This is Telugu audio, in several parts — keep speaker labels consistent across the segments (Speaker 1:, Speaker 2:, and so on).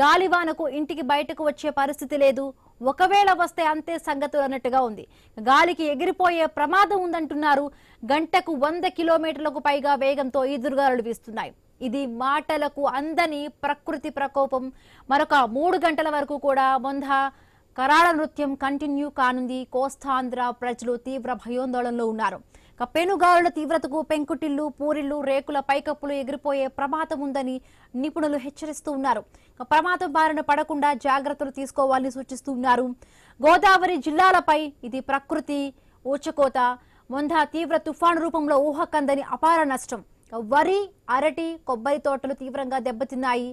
Speaker 1: గాలివానకు ఇంటికి బయటకు వచ్చే పరిస్థితి లేదు. ఒకవేళ వస్తే అంతే సంగతులు అన్నట్టుగా ఉంది. గాలికి ఎగిరిపోయే ప్రమాదం ఉందంటున్నారు. గంటకు 100 కిలోమీటర్లకు పైగా వేగంతో ఈదురుగాలులు వీస్తున్నాయి. ఇది మాటలకు అందని ప్రకృతి ప్రకోపం. మరొక 3 గంటల వరకు కూడా మొంధ కరాళ నృత్యం కంటిన్యూ కానుంది. కోస్తాంధ్ర ప్రజలు తీవ్ర భయోందోళనలో ఉన్నారు. పెనుగాలుల తీవ్రతకు పెంకుటిల్లు, పూరిళ్లు, రేకుల పైకప్పులు ఎగిరిపోయే ప్రమాదం ఉందని నిపుణులు హెచ్చరిస్తూ ఉన్నారు. ప్రమాదం బారిన పడకుండా జాగ్రత్తలు తీసుకోవాలని సూచిస్తున్నారు. గోదావరి జిల్లాలపై ఇది ప్రకృతి ఊచకోత. మొంధ తీవ్ర తుఫాను రూపంలో ఊహకందని అపార నష్టం. వరి, అరటి, కొబ్బరి తోటలు తీవ్రంగా దెబ్బతిన్నాయి.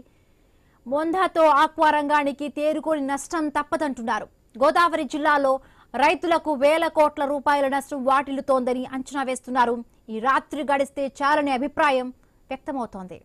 Speaker 1: మొంధతో ఆక్వా రంగానికి తేరుకోని నష్టం తప్పదంటున్నారు. గోదావరి జిల్లాలో రైతులకు వేల కోట్ల రూపాయల నష్టం వాటిల్లుతోందని అంచనా వేస్తున్నారు. ఈ రాత్రి గడిస్తే చాలనే అభిప్రాయం వ్యక్తమవుతోంది.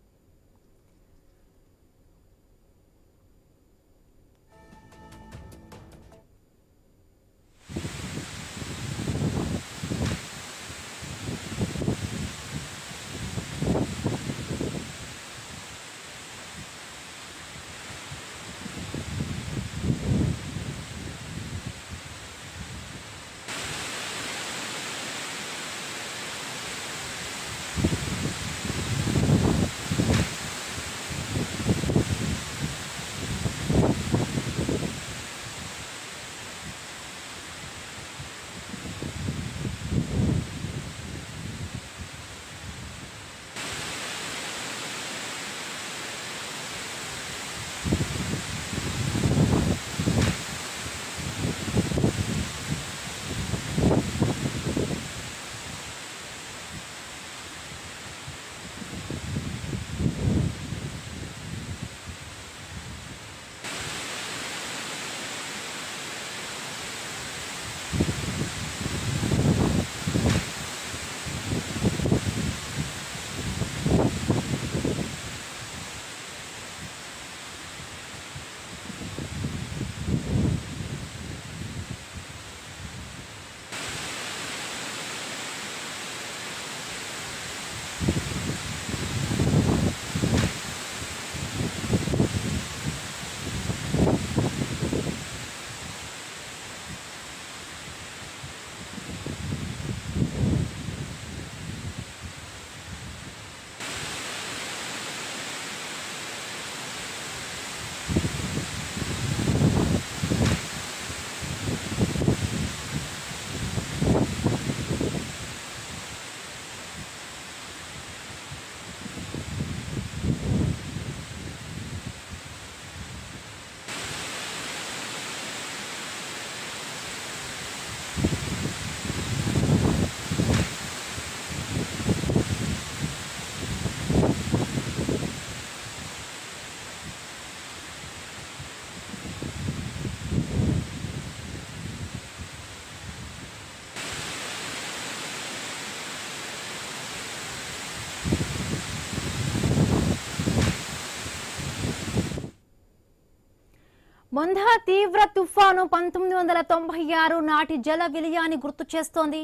Speaker 1: మొంధ తీవ్ర తుఫాను 1996 నాటి జల విలయాన్ని గుర్తు చేస్తోంది.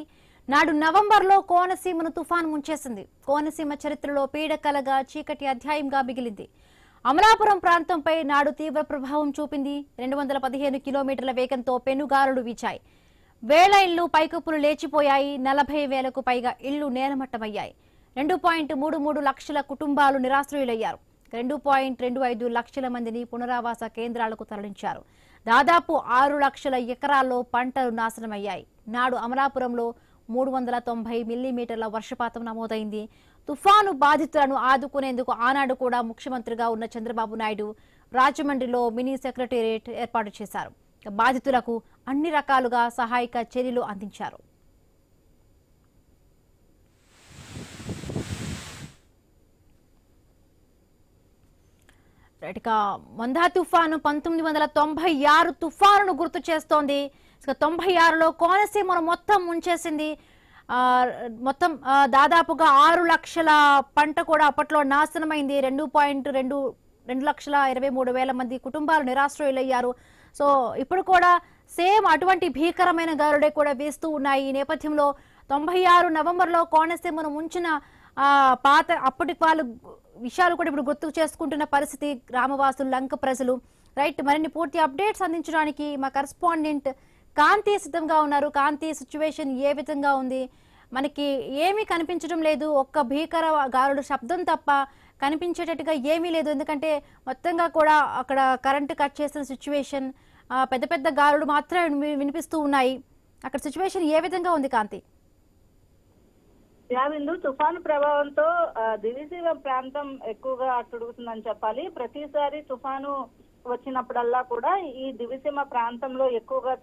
Speaker 1: నాడు నవంబర్లో కోనసీమను తుఫాను ముంచేసింది. కోనసీమ చరిత్రలో పీడకలగా చీకటి అధ్యాయంగా మిగిలింది. అమలాపురం ప్రాంతంపై నాడు తీవ్ర ప్రభావం చూపింది. 215 కిలోమీటర్ల వేగంతో పెనుగాలులు వీచాయి. వేల ఇళ్లు పైకప్పులు లేచిపోయాయి. 40,000కు పైగా ఇళ్లు నేలమట్టమయ్యాయి. 2.33 లక్షల కుటుంబాలు నిరాశ్రయులయ్యారు. 2.25 లక్షల మందిని పునరావాస కేంద్రాలకు తరలించారు. దాదాపు 6 లక్షల ఎకరాల్లో పంటలు నాశనమయ్యాయి. నాడు అమలాపురంలో 390 మిల్లీమీటర్ల వర్షపాతం నమోదైంది. తుఫాను బాధితులను ఆదుకునేందుకు ఆనాడు కూడా ముఖ్యమంత్రిగా ఉన్న చంద్రబాబు నాయుడు రాజమండ్రిలో మినీ సెక్రటేరియట్ ఏర్పాటు చేశారు. బాధితులకు అన్ని రకాలుగా సహాయక చర్యలు అందించారు. మొంధ తుఫాను 1996 తుఫానును గుర్తు చేస్తోంది. 96లో కోనసీమను మొత్తం ముంచేసింది. మొత్తం దాదాపుగా 6 లక్షల పంట కూడా అప్పట్లో నాశనమైంది. 2,23,000 మంది కుటుంబాలు నిరాశ్రయులయ్యారు. సో ఇప్పుడు కూడా సేమ్ అటువంటి భీకరమైన గాలుడే కూడా వీస్తూ ఉన్నాయి. ఈ నేపథ్యంలో 96 నవంబర్లో కోనసీమను ముంచిన పాత అప్పటి వాళ్ళు విషయాలు కూడా ఇప్పుడు గుర్తు చేసుకుంటున్న పరిస్థితి గ్రామవాసులు, లంక ప్రజలు. రైట్, మరిన్ని పూర్తి అప్డేట్స్ అందించడానికి మా కరెస్పాండెంట్ కాంతి సిద్ధంగా ఉన్నారు. కాంతి, సిచ్యువేషన్ ఏ విధంగా ఉంది? మనకి ఏమీ కనిపించడం లేదు, ఒక్క భీకర గాలుడు శబ్దం తప్ప కనిపించేటట్టుగా ఏమీ లేదు. ఎందుకంటే మొత్తంగా కూడా అక్కడ కరెంటు కట్ చేసిన సిచ్యువేషన్, పెద్ద పెద్ద గాలుడు మాత్రమే వినిపిస్తూ ఉన్నాయి. అక్కడ సిచ్యువేషన్ ఏ విధంగా ఉంది కాంతి?
Speaker 2: యావిందు తుఫాను ప్రభావంతో దివిసీమ ప్రాంతం ఎక్కువగా అట్టుడుగుతుందని చెప్పాలి. ప్రతిసారి తుఫాను వచ్చినప్పుడల్లా కూడా ఈ దివిసీమ ప్రాంతంలో ఎక్కువగా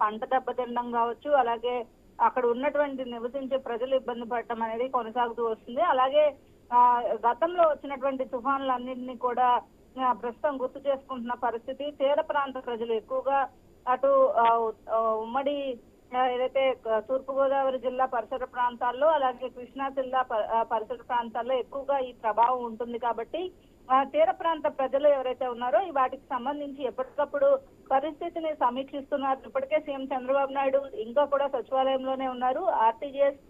Speaker 2: పంట దెబ్బతినడం కావచ్చు, అలాగే అక్కడ ఉన్నటువంటి నివసించే ప్రజలు ఇబ్బంది పడటం అనేది కొనసాగుతూ వస్తుంది. అలాగే గతంలో వచ్చినటువంటి తుఫానులన్నింటినీ కూడా ప్రస్తుతం గుర్తు చేసుకుంటున్న పరిస్థితి. తీర ప్రాంత ప్రజలు ఎక్కువగా అటు ఉమ్మడి ఏదైతే తూర్పు గోదావరి జిల్లా పరిసర ప్రాంతాల్లో, అలాగే కృష్ణా జిల్లా పరిసర ప్రాంతాల్లో ఎక్కువగా ఈ ప్రభావం ఉంటుంది. కాబట్టి తీర ప్రాంత ప్రజలు ఎవరైతే ఉన్నారో వాటికి సంబంధించి ఎప్పటికప్పుడు పరిస్థితిని సమీక్షిస్తున్నారు. ఇప్పటికే సీఎం చంద్రబాబు నాయుడు ఇంకా కూడా సచివాలయంలోనే ఉన్నారు. ఆర్టీజీఎస్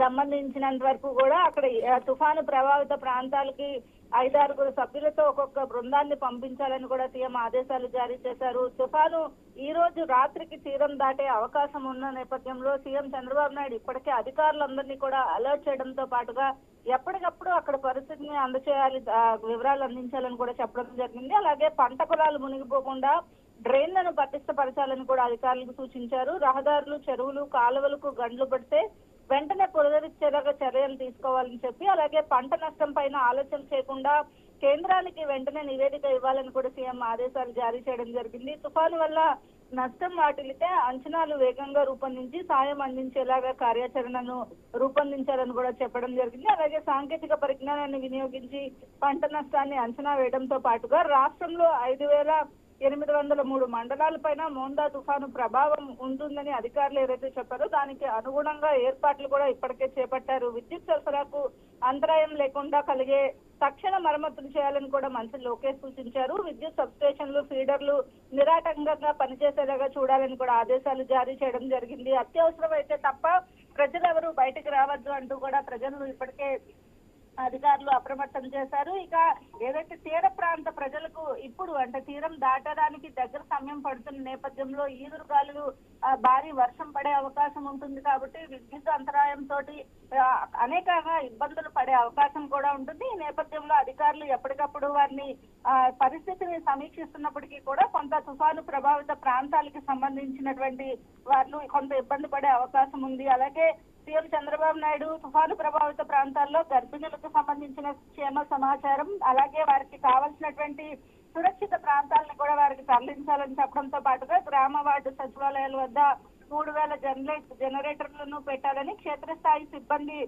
Speaker 2: సంబంధించినంత వరకు కూడా అక్కడ తుఫాను ప్రభావిత ప్రాంతాలకి 5-6 సభ్యులతో ఒక్కొక్క బృందాన్ని పంపించాలని కూడా సీఎం ఆదేశాలు జారీ చేశారు. తుఫాను ఈ రోజు రాత్రికి తీరం దాటే అవకాశం ఉన్న నేపథ్యంలో సీఎం చంద్రబాబు నాయుడు ఇప్పటికే అధికారులందరినీ కూడా అలర్ట్ చేయడంతో పాటుగా ఎప్పటికప్పుడు అక్కడ పరిస్థితిని అందచేయాలి, వివరాలు అందించాలని కూడా చెప్పడం జరిగింది. అలాగే పంట పొలాలు మునిగిపోకుండా డ్రైన్లను పటిష్టపరచాలని కూడా అధికారులకు సూచించారు. రహదారులు, చెరువులు, కాలువలకు గండ్లు పడితే వెంటనే పునరుద్ధరణ చర్యలు తీసుకోవాలని చెప్పి, అలాగే పంట నష్టం పైన ఆలోచన చేయకుండా కేంద్రానికి వెంటనే నివేదిక ఇవ్వాలని కూడా సీఎం ఆదేశాలు జారీ చేయడం జరిగింది. తుఫాను వల్ల నష్టం వాటిల్లితే అంచనాలు వేగంగా రూపొందించి సాయం అందించేలాగా కార్యాచరణను రూపొందించాలని కూడా చెప్పడం జరిగింది. అలాగే సాంకేతిక పరిజ్ఞానాన్ని వినియోగించి పంట నష్టాన్ని అంచనా వేయడంతో పాటుగా రాష్ట్రంలో 5,803 మండలాలపైన మోందా తుఫాను ప్రభావం ఉంటుందని అధికారులు ఏదైతే చెప్పారో దానికి అనుగుణంగా ఏర్పాట్లు కూడా ఇప్పటికే చేపట్టారు. విద్యుత్ సరఫరాకు అంతరాయం లేకుండా కలిగే తక్షణ మరమ్మతులు చేయాలని కూడా మంత్రి లోకేష్ సూచించారు. విద్యుత్ సబ్స్టేషన్లు, ఫీడర్లు నిరాటంకంగా పనిచేసేలాగా చూడాలని కూడా ఆదేశాలు జారీ చేయడం జరిగింది. అత్యవసరం అయితే తప్ప ప్రజలెవరూ బయటకు రావద్దు అంటూ కూడా ప్రజలను ఇప్పటికే అధికారులు అప్రమత్తం చేశారు. ఇక ఏదైతే తీర ప్రాంత ప్రజలకు ఇప్పుడు అంటే తీరం దాటడానికి దగ్గర సమయం పడుతున్న నేపథ్యంలో ఈదురుగాలులు, భారీ వర్షం పడే అవకాశం ఉంటుంది. కాబట్టి విద్యుత్ అంతరాయంతో అనేకంగా ఇబ్బందులు పడే అవకాశం కూడా ఉంటుంది. ఈ నేపథ్యంలో అధికారులు ఎప్పటికప్పుడు వారిని పరిస్థితిని సమీక్షిస్తున్నప్పటికీ కూడా కొంత తుఫాను ప్రభావిత ప్రాంతాలకు సంబంధించినటువంటి వాళ్ళు కొంత ఇబ్బంది పడే అవకాశం ఉంది. అలాగే సీఎం చంద్రబాబు నాయుడు తుఫాను ప్రభావిత ప్రాంతాల్లో గర్భిణులకు సంబంధించిన క్షేమ సమాచారం, అలాగే వారికి కావాల్సినటువంటి సురక్షిత ప్రాంతాలను కూడా వారికి తరలించాలని చెప్పడంతో పాటుగా గ్రామ వార్డు సచివాలయాల వద్ద 3,000 జనరేటర్లను పెట్టాలని, క్షేత్రస్థాయి సిబ్బంది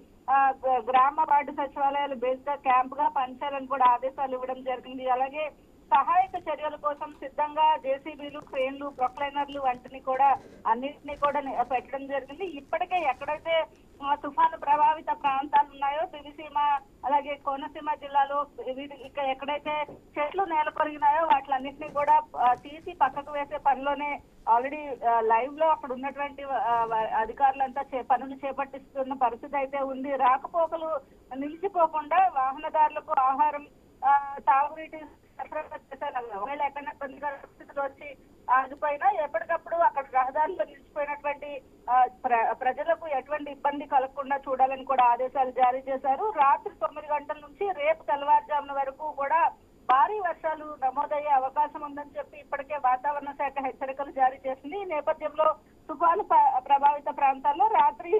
Speaker 2: గ్రామ వార్డు సచివాలయాలు బేస్ గా క్యాంప్ గా పనిచేయాలని కూడా ఆదేశాలు ఇవ్వడం జరిగింది. అలాగే సహాయక చర్యల కోసం సిద్ధంగా జేసీబీలు, క్రేన్లు, ప్రొక్లైనర్లు వంటిని కూడా అన్నింటినీ కూడా పెట్టడం జరిగింది. ఇప్పటికే ఎక్కడైతే తుఫాను ప్రభావిత ప్రాంతాలు ఉన్నాయో దివిసీమ, అలాగే కోనసీమ జిల్లాలో ఇక్కడ ఎక్కడైతే చెట్లు నేలకొరిగినాయో వాటిలన్నింటినీ కూడా తీసి పక్కకు వేసే పనిలోనే ఆల్రెడీ లైవ్ లో అక్కడ ఉన్నటువంటి అధికారులంతా పనులు చేపట్టిస్తున్న పరిస్థితి అయితే ఉంది. రాకపోకలు నిలిచిపోకుండా వాహనదారులకు ఆహారం, తాగునీటి సరఫరా చేశారు. ఒకవేళ ఎక్కడైనా కొన్ని పరిస్థితులు వచ్చి ఆగిపోయినా ఎప్పటికప్పుడు అక్కడ రహదారిలో నిలిచిపోయినటువంటి ప్రజలకు ఎటువంటి ఇబ్బంది కలగకుండా చూడాలని కూడా ఆదేశాలు జారీ చేశారు. రాత్రి 9 గంటల నుంచి రేపు తెల్లవారుజామున వరకు కూడా భారీ వర్షాలు నమోదయ్యే అవకాశం ఉందని చెప్పి ఇప్పటికే వాతావరణ శాఖ హెచ్చరికలు జారీ చేసింది. ఈ నేపథ్యంలో తుఫాను ప్రభావిత ప్రాంతాల్లో రాత్రి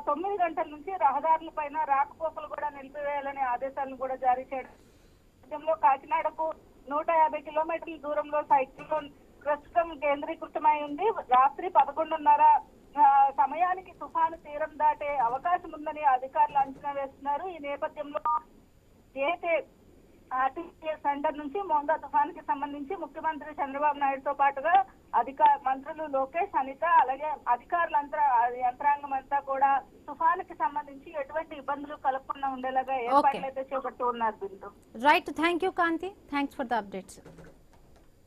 Speaker 2: 9 గంటల నుంచి రహదారుల పైన రాకపోకలు కూడా నిలిపివేయాలనే ఆదేశాలను కూడా జారీ చేయడం. కాకినాడకు 150 కిలోమీటర్ల దూరంలో సైక్లోన్ ప్రస్తుతం కేంద్రీకృతమై ఉంది. రాత్రి 11:30 సమయానికి తుఫాను తీరం దాటే అవకాశం ఉందని అధికారులు అంచనా వేస్తున్నారు. ఈ నేపథ్యంలో ఏటే ఆర్టీజీఎస్ సెంటర్ నుంచి మోందా తుఫానుకి సంబంధించి ముఖ్యమంత్రి చంద్రబాబు నాయుడుతో పాటుగా మంత్రులు లోకేష్, అనిత, అలాగే అధికారులంతా యంత్రాంగం అంతా కూడా తుఫానుకి సంబంధించి ఎటువంటి ఇబ్బందులు కలగకుండా ఉండేలాగా ఏర్పాట్లు అయితే చేపడుతూ ఉన్నారు.
Speaker 1: Right, thank you Kanti, thanks for the updates.